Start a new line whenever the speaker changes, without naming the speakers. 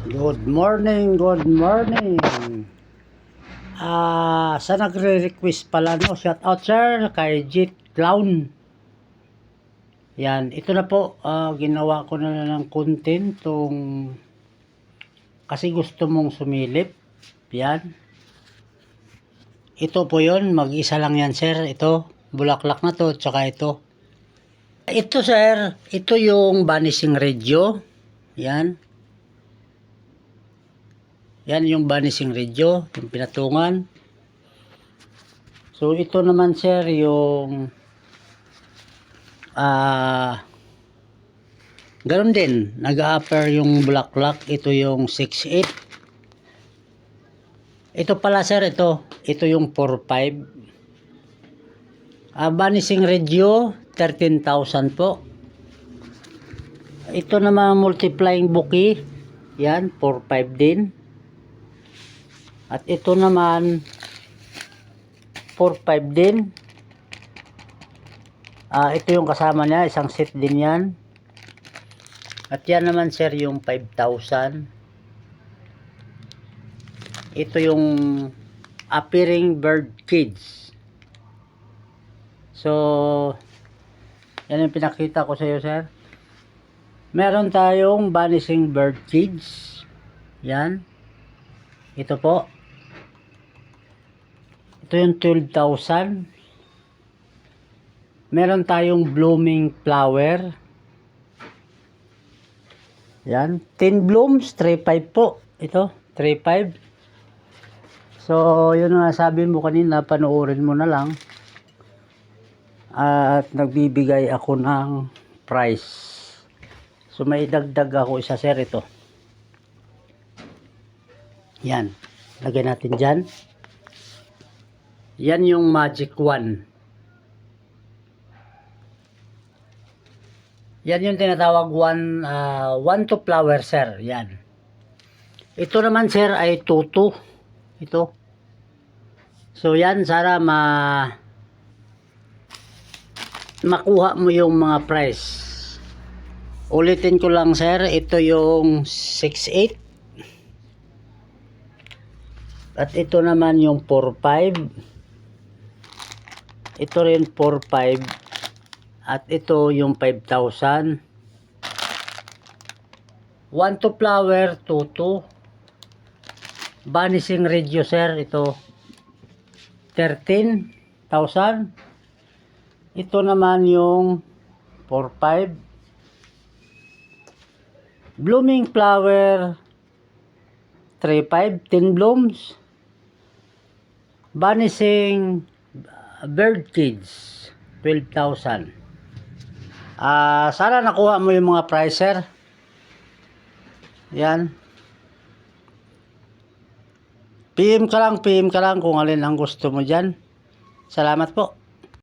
Good morning, good morning. Sa nagre-request pala, no, shout out sir kay Jit Clown. Yan, ito na po, ginawa ko na ng content tong kasi gusto mong sumilip. Yan. Ito po yon, mag-isa lang yan sir. Ito, bulaklak na to, tsaka ito. Ito sir, ito yung vanishing radio. Yan. Yan yung vanishing radio, yung pinatungan. So ito naman sir yung ganoon din, nag-a-upper yung bulaklak. Ito yung 6.8. Ito pala sir, ito yung 4.5. Vanishing radio 13,000 po. Ito naman multiplying bouquet, yan 4.5 din. At ito naman 4.5 din. Ito yung kasama niya, isang set din yan. At yan naman sir yung 5,000. Ito yung appearing bird cage. So yan yung pinakita ko sa iyo sir. Meron tayong vanishing bird cage. Yan. Ito po. Ito yung 12,000. Meron tayong blooming flower. Yan. 10 blooms, 3.5 po. Ito, 3.5. So, yun nga sabi mo kanina, panoorin mo na lang. At nagbibigay ako ng price. So, may dagdag ako isa sir ito. Yan. Lagay natin dyan. Yan yung magic wand. Yan yung tinatawag one to flower sir. Yan. Ito naman sir ay tutu. Ito. So yan, sana makuha mo yung mga price. Ulitin ko lang sir, ito yung 6.8. At ito naman yung 4.5. Ito rin 4.5. At ito yung 5,000. One to flower, 2.2. Vanishing radio sir, ito 13,000. Ito naman yung 4.5. Blooming flower 3.5, 10 blooms. Vanishing bird cage 12,000. Sana nakuha mo yung mga price sir. Yan. PM ka lang kung alin ang gusto mo dyan. Salamat po.